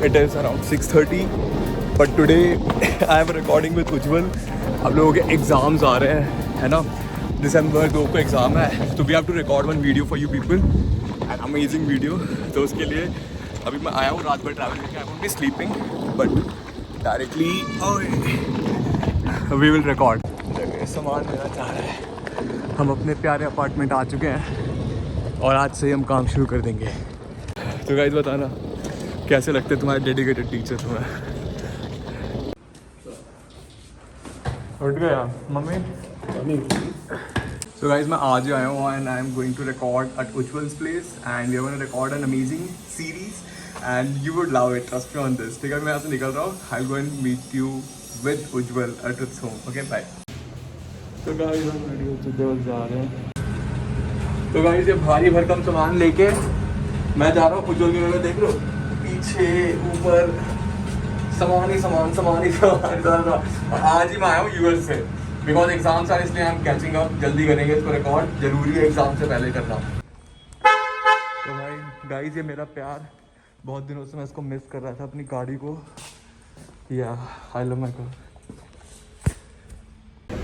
It is around 6:30. But today I am recording with Ujjwal. अब लोगों के exams आ रहे हैं, है ना? दिसंबर 2 को एग्ज़ाम है, तो we have to record one video for you people, an amazing video. तो उसके लिए अभी मैं आया हूँ रात भर ट्रैवल करके. I won't be sleeping but directly we will record. सामान लेना चाह रहा है. हम अपने प्यारे अपार्टमेंट आ चुके हैं और आज से ही हम काम शुरू कर देंगे. तो गाइस बताना कैसे लगते तुम्हारे डेडिकेटेड टीचर तुम्हें. उठ गया मम्मी. So guys, मैं आज आया हूँ and I am going to record at Ujjwal's place and we are going to record an amazing series and you would love it, trust me on this. ठीक है, मैं यहाँ से निकल रहा हूँ. I'll go and meet you with Ujjwal at his home. Okay, bye. तो guys, हम वीडियो Ujjwal जा रहे हैं. तो guys, ये भारी भरकम सामान लेके मैं जा रहा हूँ Ujjwal के घर में. देख लो पीछे ऊपर सामान ही सामान. आज ही मैं आया हूँ यूएस से. बिकॉज एग्जाम्स आर, इसलिए हम कैचिंग अप जल्दी करेंगे. इसको रिकॉर्ड जरूरी है एग्जाम से पहले करना. तो भाई गाइस, ये मेरा प्यार, बहुत दिनों से मैं इसको मिस कर रहा था, अपनी गाड़ी को. या आई लव माय कार.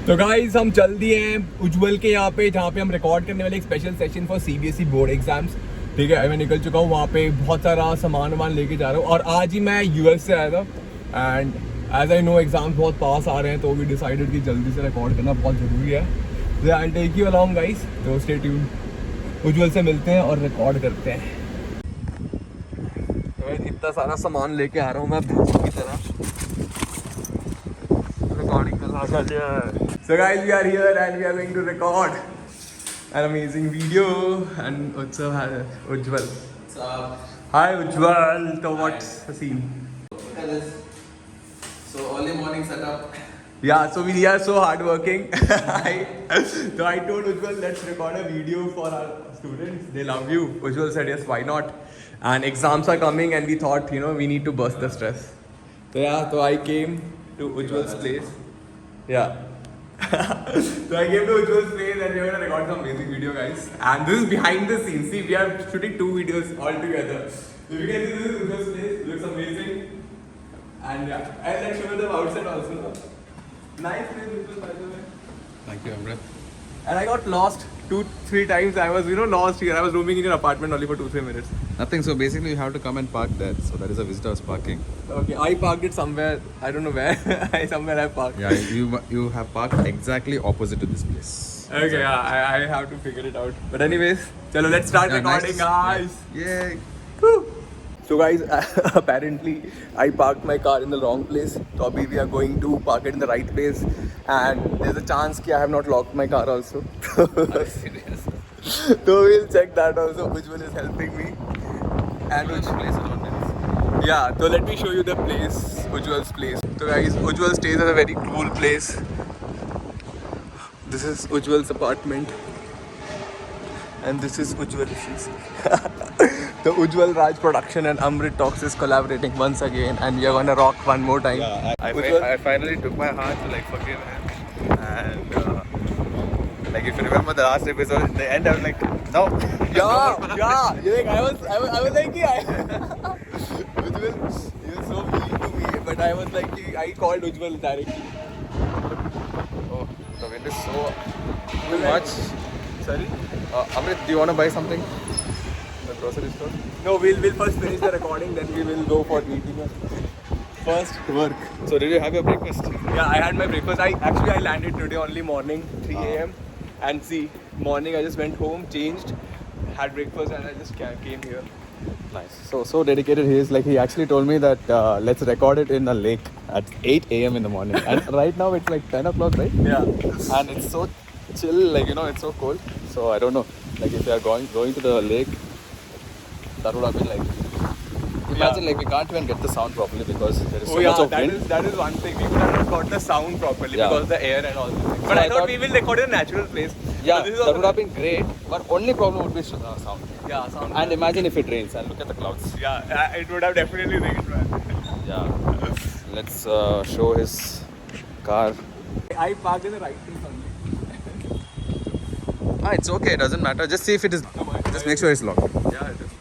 तो गाइस, हम चल दिए हैं उज्ज्वल के यहाँ पे, जहाँ पे हम रिकॉर्ड करने वाले एक special session for CBSE board exams. ठीक है, मैं निकल चुका हूँ वहाँ पे. बहुत सारा सामान वामान लेके जा रहा हूँ और आज ही मैं यूएस से आया था and as I know exams बहुत पास आ रहे हैं, तो भी डिसाइडेड कि जल्दी से रिकॉर्ड करना बहुत ज़रूरी है. तो I take you along guys, तो स्टे ट्यून. उज्ज्वल से मिलते हैं और रिकॉर्ड करते हैं. तो इतना सारा सामान लेके आ रहा हूँ मैं भूखों की तरह. रिकॉर्डिंग कर लिया है. So guys, we are here and we are going to record an amazing video and Utsav है उज्ज्वल. हाय उज्ज्वल, तो what's the scene? So early morning setup. Yeah, so we are so hardworking. So I told Ujjwal, let's record a video for our students. They love you. Ujjwal said yes, why not? And exams are coming, and we thought, we need to burst the stress. So yeah, so I came to Ujjwal's place. Yeah. So I came to Ujjwal's place, and we are gonna record some amazing video, guys. And this is behind the scenes. See, we are shooting 2 videos all together. So you can see this is Ujjwal's place. Looks amazing. And yeah, I'll like show them outside also. Nice place, by the way. Thank you, Amrit. And I got lost 2-3 times. I was, lost here. I was roaming in your apartment only for 2-3 minutes. Nothing. So basically, you have to come and park there. So that is a visitor's parking. Okay, I parked it somewhere. I don't know where. Somewhere I parked. Yeah, you have parked exactly opposite to this place. Okay, yeah, I have to figure it out. But anyways, chalo, let's start recording, guys. Yay! Woo. So guys, apparently I parked my car in the wrong place. So abhi we are going to park it in the right place. And there's a chance that I have not locked my car also. Are you serious? So we'll check that also. Ujjwal is helping me. And Which place is on this? yeah, so let me show you the place, Ujjwal's place. So guys, Ujjwal stays at a very cool place. This is Ujjwal's apartment. And this is Ujjwal. The Ujjwal Raj production and Amrit Talks is collaborating once again, and we are gonna rock one more time. Yeah, I finally took my heart to forgive him. And if you remember the last episode, in the end I was like, no. Yeah. I was like, Ujjwal, he was so mean to me, but I was like, I called Ujjwal directly. Oh, the wind is so too much. Sorry. Amrit, do you want to buy something? The grocery store? No, we'll first finish the recording, then we will go for eating. First work. So did you have your breakfast? Yeah, I had my breakfast. I landed today only morning, 3 a.m. And see, morning I just went home, changed, had breakfast, and I just came here. Nice. So dedicated he is. He actually told me that let's record it in a lake at 8 a.m. in the morning. And right now it's 10 o'clock, right? Yeah. And it's so chill, it's so cold. So I don't know, if they are going to the lake, that would have been imagine we can't even get the sound properly because there is so much of wind. That is one thing. We could have not got the sound properly because of the air and all this. But I thought we will record in a natural place. Yeah, that would have been great. But only problem would be sound. Yeah, sound. And imagine if it rains and look at the clouds. Yeah, it would have definitely rained, man. Yeah. Let's show his car. I parked in the right place only. It's okay. It doesn't matter. Just see if it is. Just make sure it's locked. Yeah, it is.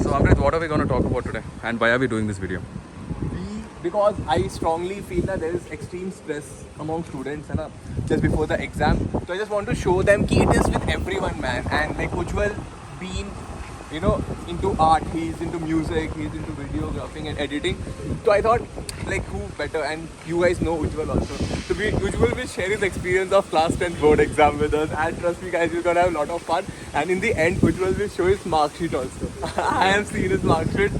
So Amrit, what are we going to talk about today? And why are we doing this video? Because I strongly feel that there is extreme stress among students, है ना, just before the exam. So I just want to show them कि it is with everyone, man. And like Ujjwal being, you know, into art, he's into music, he's into videographing and editing. So I thought, like, who better? And you guys know Ujjwal also. So Ujjwal will share his experience of class 10 board exam with us. And trust me, guys, we're gonna have a lot of fun. And in the end, Ujjwal will show his mark sheet also. I have seen his mark sheet,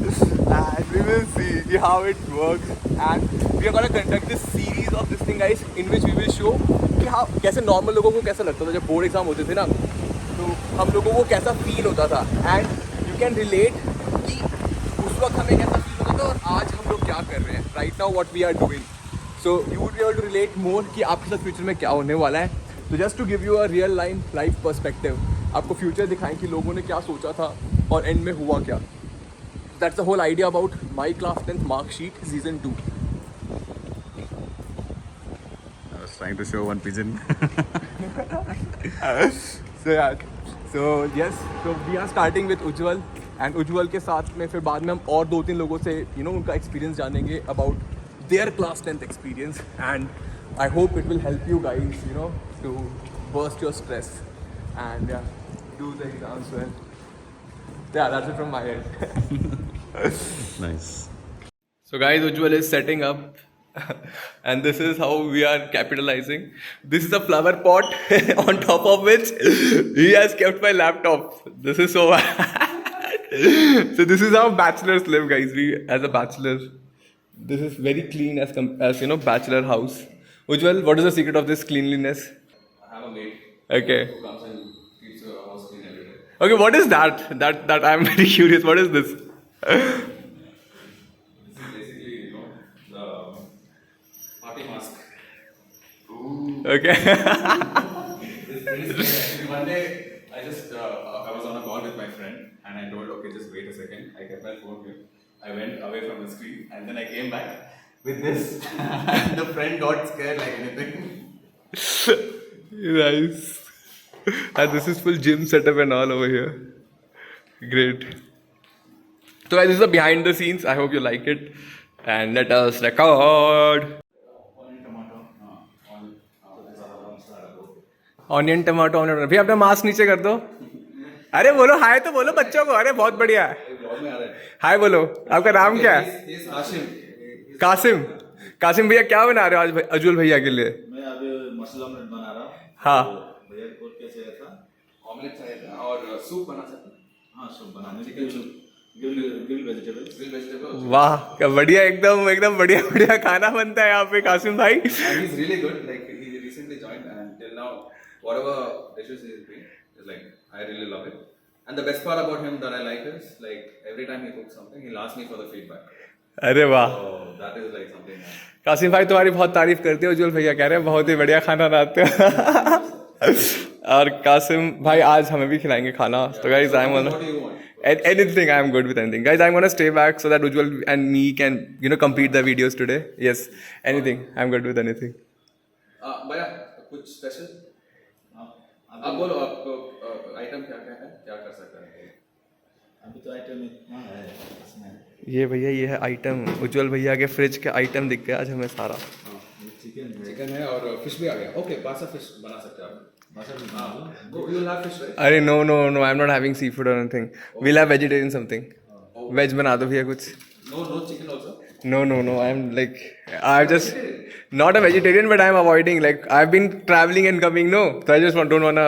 and we will see how it works. And we are gonna conduct this series of this thing, guys, in which we will show कि हाँ कैसे normal लोगों को कैसा लगता था जब board exam होते थे ना, तो हम लोगों को कैसा फील होता था. एंड यू कैन रिलेट कि उस वक्त हमें कैसा फील होता था और आज हम लोग क्या कर रहे हैं, right now what we are doing. So you would be able to relate more कि आपके साथ फ्यूचर में क्या होने वाला है. तो just to give you a real life perspective, आपको फ्यूचर दिखाएं कि लोगों ने क्या सोचा था और एंड में हुआ क्या. That's the whole idea about my class 10th mark sheet season 2. I was trying to show one pigeon. So yes, so we are starting with Ujjwal, and Ujjwal के साथ में फिर बाद में हम और 2-3 लोगों से उनका एक्सपीरियंस जानेंगे about their class 10th experience, and I hope it will help you guys to burst your stress and do the exams well. Yeah, that's it from my end. Nice. So guys, Ujjwal is setting up and this is how we are capitalizing. This is a flower pot on top of which he has kept my laptop. This is so bad. So this is how bachelors live, guys. We as a bachelor, this is very clean as bachelor house. Ujjwal, what is the secret of this cleanliness? I have a maid. Okay. Who comes and keeps the house clean every day. Okay, what is that? That I'm very curious. What is this? This is basically, the party mask. Okay. It's pretty scary. Actually, one day I was on a call with my friend and I told, okay, just wait a second. I kept my phone here. I went away from the screen and then I came back with this. And the friend got scared like anything. Nice. And this is full gym setup and all over here. Great. So guys, this is the behind the scenes. I hope you like it. And let us record. Onion tomato omelette. भैया अपना mask नीचे कर दो. अरे बोलो हाय तो बोलो बच्चों को. अरे बहुत बढ़िया. हाय बोलो. आपका नाम क्या है? कासिम. कासिम भैया क्या बना रहे हो आज अजुल भैया के लिए? मैं अभी मसाला ऑमलेट बना रहा हूँ. हाँ. भैया को क्या चाहिए था? ऑमलेट चाहिए था और सूप बना सकते हैं. हाँ, सूप बनाने के लिए ग्रिल वेजिटेबल. वाह क्या बढ़िया. एकदम बढ़िया खाना बनता है यहाँ पे कासिम भाई. And he's really good. Like he recently joined and till now, whatever dishes he is doing is like I really love it. And the best part about him that I like is like every time he cooks something, he'll ask me for the feedback. अरे वाह. So that is like something. Qasim भाई तुम्हारी बहुत तारीफ करते हो. उज्जवल भैया कह रहे हैं बहुत ही बढ़िया खाना बनाते हो. और कासिम भाई आज हमें भी खिलाएंगे खाना. तो guys I am What do you want? anything. I am good with anything. Guys, I'm gonna stay back so that Ujjwal and me can complete the videos today. Yes, anything. I'm good with anything. भैया कुछ special? आप बोलो आपको item क्या क्या है, क्या कर सकते हैं? अभी तो आइटम इतना है इसमें. ये भैया ये है आइटम. उज्जवल भैया के फ्रिज के आइटम दिख गए आज हमें सारा. चिकन है और फिश भी आ गया. ओके, बासा फिश बना सकते हैं आप. You will have fish, right? अरे no, I'm not having seafood or anything. We'll have vegetarian something. Veg बना दो भैया कुछ. No chicken also? No. I'm like I'm just not a vegetarian, but I'm avoiding. Like I've been traveling and coming. No, so I just don't wanna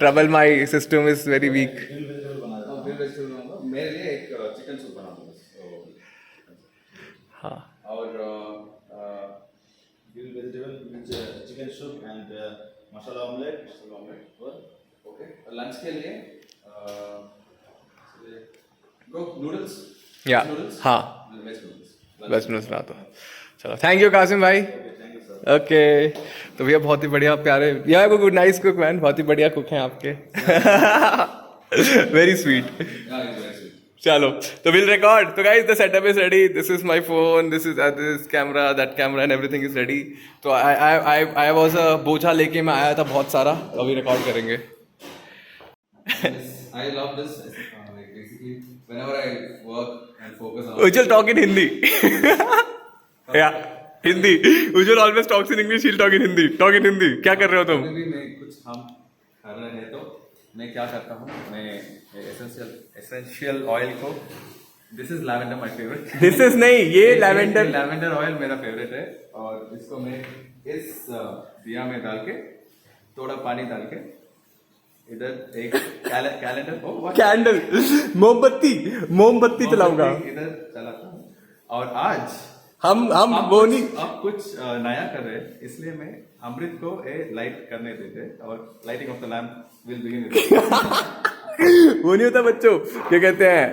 trouble. My system is very weak. Grill vegetable बना रहा हूँ. Grill vegetable बनाऊंगा. मेरे लिए एक chicken soup बना दो बस. हाँ. और grill vegetable chicken soup and masala omelette. Okay. Lunch के लिए ब्रो नूडल्स. या हाँ. Veg noodles. बस नूडल्स बना दो. चलो थैंक यू कासिम भाई. ओके. तो भैया बहुत ही बढ़िया प्यारे. या गुड नाइस कुक मैन. बहुत ही बढ़िया कुक हैं आपके. Very sweet. चलो तो विल रिकॉर्ड. तो guys the setup is ready. This is my phone. This is this camera, that camera and everything is ready. तो आई वाज अ बोझा लेके मैं आया था बहुत सारा. तो अभी रिकॉर्ड करेंगे. I love this. Like basically whenever I work and focus on. Ujjwal talk in Hindi. Yeah, Hindi. Ujjwal always talks in English. He'll talk in Hindi. Talk in Hindi. क्या कर रहे हो तुम? भी मैं कुछ हम कर रहे हैं तो मैं क्या करता हूँ मैं एसेंशियल ऑयल को this is lavender my favourite This is नहीं ये लैवेंडर. लैवेंडर ऑयल मेरा फेवरेट है और इसको मैं इस दिया में डाल के थोड़ा पानी डाल के इधर एक कैलेंडर कैंडल मोमबत्ती चलाऊंगा. इधर चलाता हूँ और आज हम वो नहीं अब कुछ नया कर रहे हैं इसलिए मैं अमृत को लाइट करने देते और lighting of the lamp will begin वो नहीं होता बच्चों क्या कहते हैं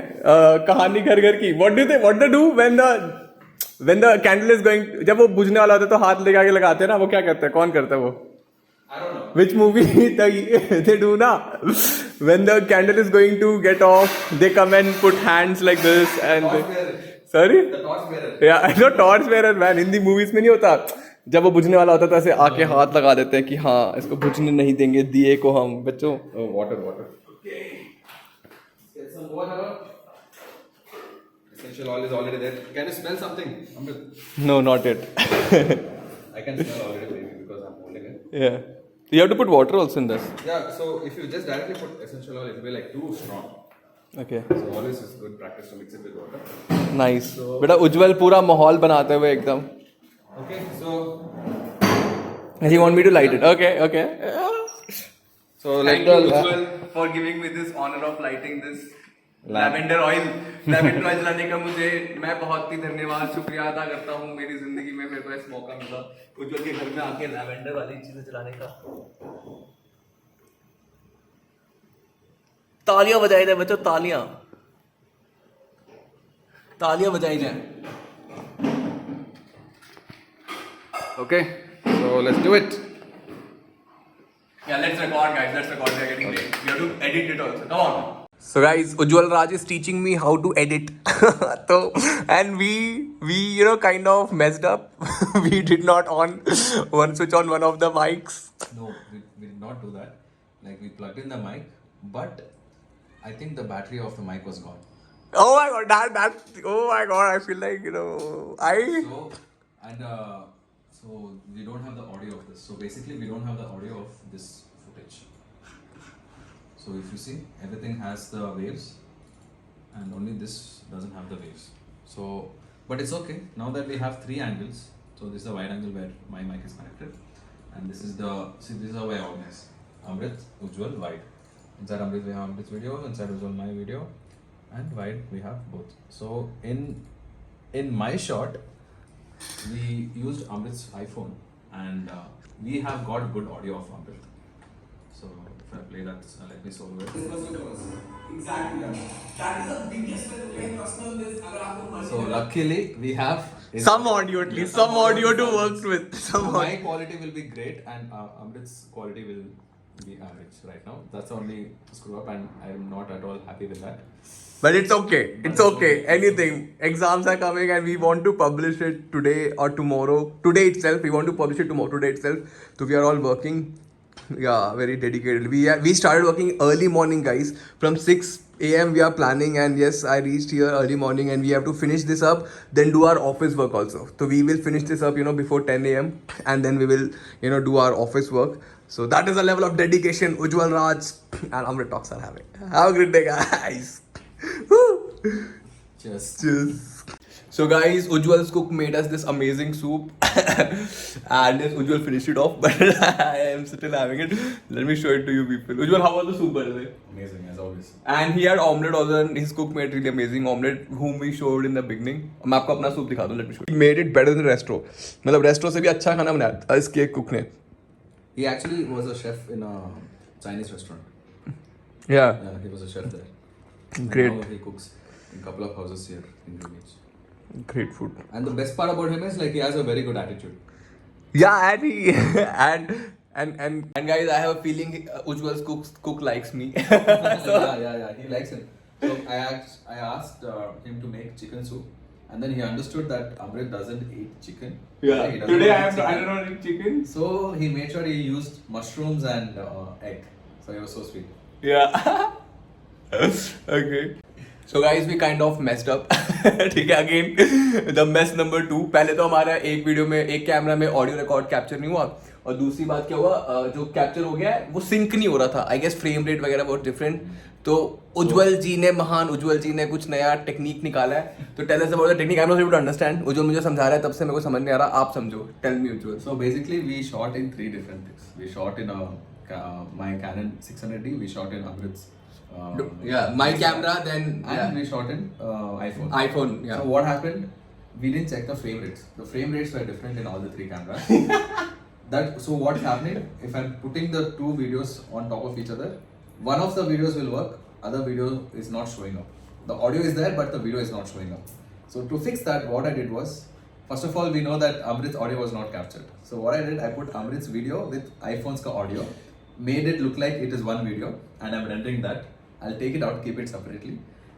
कहानी घर घर की. What do when the candle is going जब वो बुझने वाला होता है तो हाथ लेके आगे लगाते हैं ना. वो क्या करते हैं कौन करता है वो I don't know which movie they do na when the candle is going to get off they come and put hands like this and sorry the torch bearer yeah no torch bearer man Hindi movies में नहीं होता जब वो बुझने वाला होता है तो ऐसे आके हाथ लगा देते हैं कि हाँ इसको बुझने नहीं देंगे दिए को हम बच्चों. Water okay get some water essential oil is already there can you smell something Amrit No not yet. I can smell already baby because I'm holding it Yeah you have to put water also in this. yeah so if you just directly put essential oil it will be like too strong Okay so always is good practice to mix it with water nice बेटा उज्जवल पूरा माहौल बनाते हुए एकदम. okay so You want me to light it? Okay. So Thank let you, the Ujjwal. for giving me this honor of lighting this lavender oil. Lavender oil जलाने का मुझे मैं बहुत ही धन्यवाद शुक्रिया अदा करता हूँ मेरी जिंदगी में मेरे को इस मौका मिला उज्जवल के घर में आके lavender वाली चीजें जलाने का. तालियां बजाई जाए बच्चों तालियां बजाई जाए. okay so let's do it Yeah, let's record, guys. Let's record. We are getting late. We have to edit it also. Come on. So, guys, Ujjwal Raj is teaching me how to edit. So, and we kind of messed up. We did not switch on one of the mics. no we did not do that like we plugged in the mic but I think the battery of the mic was gone Oh my god, oh my god, I feel like so we don't have the audio of this so basically we don't have the audio of this footage so if you see everything has the waves and only this doesn't have the waves so but it's okay now that we have three angles so this is the wide angle where my mic is connected and this is this is how I organize Amrit Ujjwal wide inside Amrit we have Amrit's video inside Ujjwal my video and wide we have both so in my shot we used Amrit's iPhone and we have got good audio of Amrit. So if I play that, let me solve it. Exactly. That is the biggest way to play personal is अगर आपको So luckily we have some audio at least, some audio to work with. So my quality will be great and Amrit's quality will be average right now. That's the only screw up and I'm not at all happy with that. But it's okay. It's okay. Anything. Exams are coming and we want to publish it today or tomorrow. Today itself. We want to publish it tomorrow. Today itself. So we are all working. Yeah, very dedicated. We started working early morning, guys. From 6 a.m. we are planning and yes, I reached here early morning and we have to finish this up. Then do our office work also. So we will finish this up, before 10 a.m. and then we will, do our office work. So that is the level of dedication Ujjwal Raj and Amrit Talks are having. Have a great day, guys. Woo. Cheers. So guys, Ujjwal's cook made us this amazing soup and yes, Ujjwal finished it off but I am still having it. Let me show it to you people. Ujjwal, how was the soup by the way? Amazing as always. And he had omelette also and his cook made really amazing omelette whom we showed in the beginning. मैं आपको अपना soup दिखा दूँ, let me show you. He made it better than resto. मतलब resto से भी अच्छा खाना बनाया इसके cook ने. He actually was a chef in a Chinese restaurant. Yeah, he was a chef there. Great. And now he cooks in a couple of houses here in Green Beach. Great food. And the best part about him is like he has a very good attitude. Yeah, and he and guys, I have a feeling Ujjwal's cook likes me. yeah, he likes him. So I asked him to make chicken soup, and then he understood that Amrit doesn't eat chicken. Yeah. He doesn't Today eat I chicken. don't know eat chicken. So he made sure he used mushrooms and egg. So it was so sweet. Yeah. Okay. So guys, we kind of messed up. ठीक है, again the mess number 2. पहले तो हमारा एक video में एक camera में audio record capture नहीं हुआ, और दूसरी बात क्या हुआ, जो कैप्चर हो गया है वो सिंक नहीं हो रहा था. आई गेस फ्रेम रेट वगैरह बहुत डिफरेंट. तो उज्जवल जी ने, महान उज्जवल जी ने कुछ नया टेक्निक निकाला है. तो tell us about the technique. I am not able to understand. Ujjwal मुझे समझा रहा है, तब से मेरे को समझ नहीं आ रहा. आप समझो. Tell me Ujjwal. So basically, we shot in 3 different things. We shot in my Canon 600D. We shot in Amrit's. Yeah, my camera, then And we shot in iPhone. iPhone. Yeah. So what happened? We didn't check the frame rates. The frame rates were different in all the 3 cameras. So what's happening? If I'm putting the 2 videos on top of each other, one of the videos will work, other video is not showing up. The audio is there, but the video is not showing up. So to fix that, what I did was, first of all, we know that Amrit's audio was not captured. So what I did, I put Amrit's video with iPhone's audio, made it look like it is one video, and I'm rendering that. I'll take it out, keep it separately,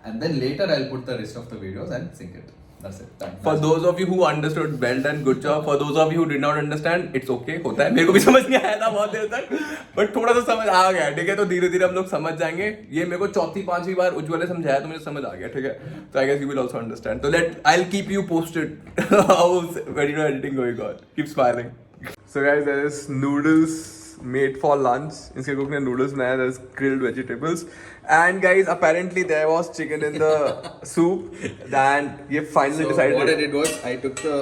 and then later I'll put the rest of the videos and sync it. That's it. Done. For those of you who understood, well done, good job. For those of you who did not understand, it's okay, होता है. मेरे को भी समझ नहीं आया था बहुत देर तक, but थोड़ा सा समझ आ गया. ठीक है, तो धीरे धीरे हम लोग समझ जाएंगे. ये मेरे को 4th-5th बार उज्जवल ने समझाया, तो मुझे समझ आ गया. ठीक है, तो I guess you will also understand. So I'll keep you posted how's video editing going on. Keep smiling. So guys, there is noodles made for lunch. इसके कुक ने noodles बनाया. There's grilled vegetables. And guys, apparently there was chicken in the soup. Then we finally decided. What I did was, I took the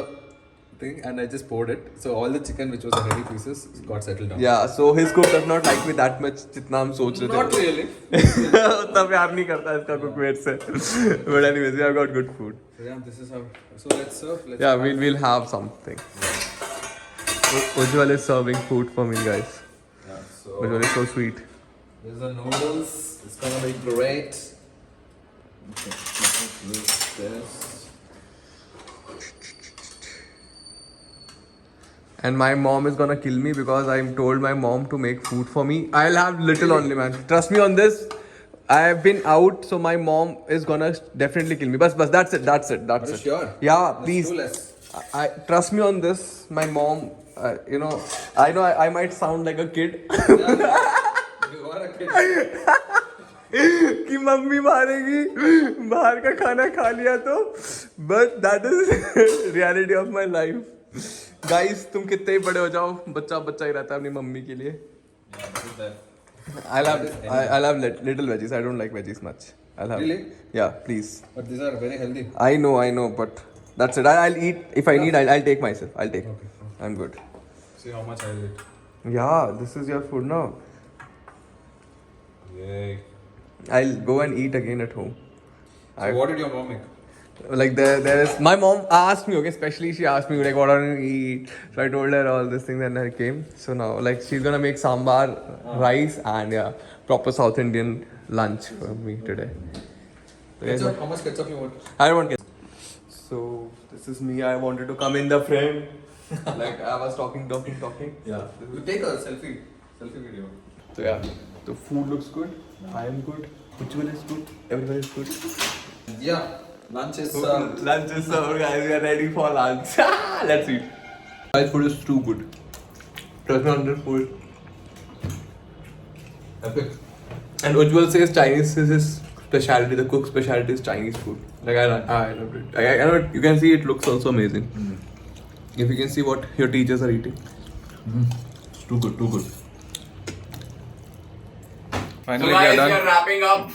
thing and I just poured it. So all the chicken which was the heavy pieces got settled down. Yeah, so his cook does not like me that much जितना हम सोच रहे थे. Not really. उतना प्यार नहीं करता इसका cook मेरे से. But anyways, we have got good food. So yeah, this is how. So let's serve. Yeah, we'll have something. Ujjwal is serving food for me, guys. Yeah, so Ujjwal is so sweet. this is the noodles. It's gonna be great. Okay, this. And my mom is gonna kill me because I told my mom to make food for me. I'll have little only, man. Trust me on this. I have been out, so my mom is gonna definitely kill me. But that's it. Are you sure? Yeah, Let's please. do less. I trust me on this. My mom, you know I might sound like a kid. You are a kid. कि mummy मारेगी बाहर का खाना खा लिया तो, but that is reality of my life. Guys, तुम कितने ही बड़े हो जाओ, बच्चा बच्चा ही रहता है अपनी मम्मी के लिए. I'll have little veggies. I don't like veggies much. I'll have. Really? Yeah, please. But these are very healthy. I know, but that's it. I'll eat. If I need, I'll take myself. I'll take. Okay. I'm good. See how much I'll eat. Yeah, this is your food now. Yay. I'll go and eat again at home. So what did your mom make? Like there is, my mom asked me, okay, especially she asked me like what are you eat, so I told her all these things and I came. So now like she's gonna make sambar, rice, and yeah, proper South Indian lunch for me today. Ketchup? How much ketchup you want? I don't want ketchup. So this is me. I wanted to come in the frame. Like I was talking. Yeah. You take a selfie video. So yeah, the food looks good. I am good. Ujjwal is good. Everyone is good. Yeah. Lunch is served. Lunch is served, guys. We are ready for lunch. Let's eat. Guys, food is too good. Trust me on this food. Epic. And Ujjwal says Chinese is his specialty. The cook's specialty is Chinese food. Like I loved it. I know you can see it looks also amazing. If you can see what your teachers are eating. It's too good. Finally, so guys, we are wrapping up.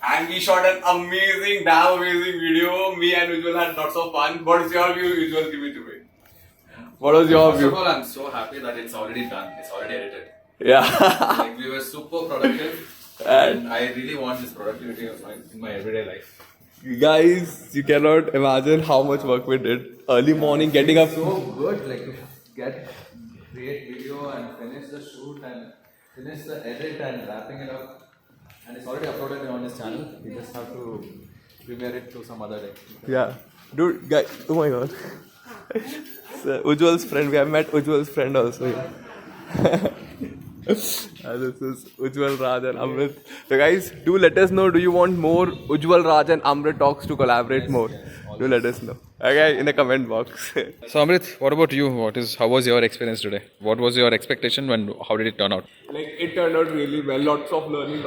And we shot an damn amazing video. Me and Ujjwal had lots of fun. What is your view, Ujjwal? Give it to me. What was your view? First of all, I'm so happy that it's already done. It's already edited. Yeah. Like we were super productive, and I really want this productivity in my everyday life. Guys, you cannot imagine how much work we did. Early morning, getting up. So good, like to create video and finish the shoot and finish the edit and wrapping it up. And it's already uploaded on his channel. We just have to premiere it to some other day. Yeah. Dude, guys, oh my god. So, Ujjwal's friend, we have met Ujjwal's friend also. This is Ujjwal, Raj and Amrit. So guys, do let us know, do you want more Ujjwal, Raj and Amrit talks to collaborate more? Do let us know. Okay, in the comment box. So Amrit, what about you? How was your experience today? What was your expectation and how did it turn out? Like it turned out really well. Lots of learning.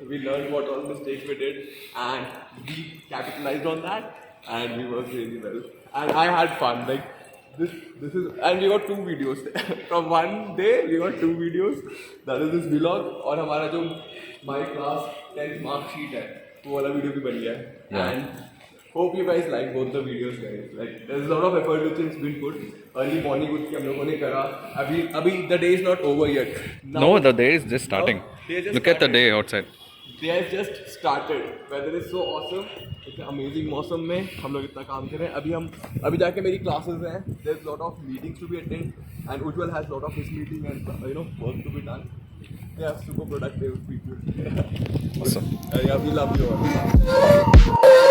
We learned what all mistakes we did, and we capitalized on that, and we worked really well. And I had fun. Like this is, and we got 2 videos from one day. We got 2 videos. That is this vlog और हमारा जो my class 10th mark sheet है, वो वाला video भी बन गया है. And hope you guys like both the videos, guys. Like there's a lot of effort which has been put. Early morning उठ के हम लोगों ने करा. अभी the day is not over yet. Now, No, the day is just starting. Look at the day outside. They have just started. Weather is so awesome. इतने amazing मौसम में हम लोग इतना काम कर रहे हैं. अभी जाके मेरी classes हैं. There's a lot of meetings to be attended, and Ujjwal has a lot of his meeting and work to be done. They are super productive people. Awesome. Yeah, we love you all.